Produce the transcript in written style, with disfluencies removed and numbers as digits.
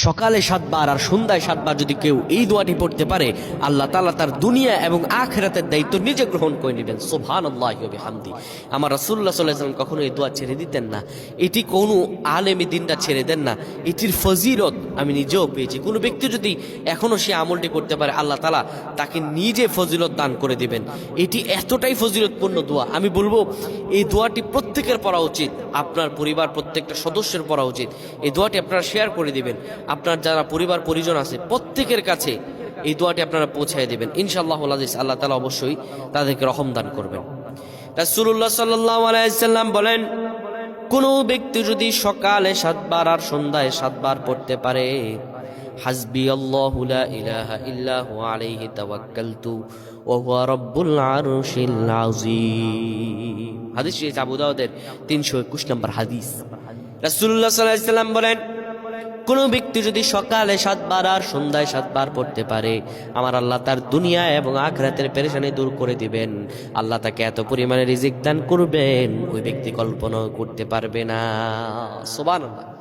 সকালে 7 বার আর সন্ধ্যায় 7 বার যদি কেউ এই দোয়াটি পড়তে পারে, আল্লাহ তাআলা তার দুনিয়া এবং আখিরাতের দায়িত্ব নিজে গ্রহণ করে নেবেন। সুবহানাল্লাহি ওয়া বিহামদি। আমার রাসূলুল্লাহ সাল্লাল্লাহু আলাইহি ওয়াসাল্লাম কখনো এই দোয়া ছেড়ে দিতেন না। এটি কোনো আলেম দ্বীনরা ছেড়ে দেন না। এটির ফজিলত আমি নিজেও পেয়েছি। কোনো ব্যক্তি যদি এখনো সে আমলটি করতে পারে, আল্লাহ তাআলা তাকে নিজে ফজিলত দান করে দিবেন। এটি এতটাই ফজিলতপূর্ণ দোয়া, আমি বলবো এই দোয়াটি প্রত্যেকের পড়া উচিত। আপনার পরিবার প্রত্যেকটা সদস্যের পড়া উচিত। এই দোয়াটি আপনারা শেয়ার করে দিবেন। আপনার যারা পরিবার পরিজন আছে প্রত্যেকের কাছে এই দোয়াটি আপনারা পৌঁছায় দিবেন। ইনশাআল্লাহুল আজিজ, আল্লাহ তাআলা অবশ্যই তাদেরকে রহম দান করবেন। রাসূলুল্লাহ সাল্লাল্লাহু আলাইহি ওয়াসাল্লাম বলেন, কোন ব্যক্তি যদি সকালে 7 বার আর সন্ধ্যায় 7 বার পড়তে পারে, হাসবি আল্লাহু লা ইলাহা ইল্লা হুয়া আলাইহি তাওয়াক্কালতু ওয়া হুয়া রাব্বুল আরশিল আযীম। হাদিস আবু দাউদের 321 নম্বর হাদিস। রাসূলুল্লাহ সাল্লাল্লাহু আলাইহি ওয়াসাল্লাম বলেন, কোন ব্যক্তি যদি সকালে 7 বার আর সন্ধ্যায় 7 বার পড়তে পারে, আমার আল্লাহ তার দুনিয়া এবং আখিরাতের পেরেশানি দূর করে দিবেন। আল্লাহ তাকে এত পরিমাণে রিজিক দান করবেন ওই ব্যক্তি কল্পনা করতে পারবে না। সুবহানাল্লাহ।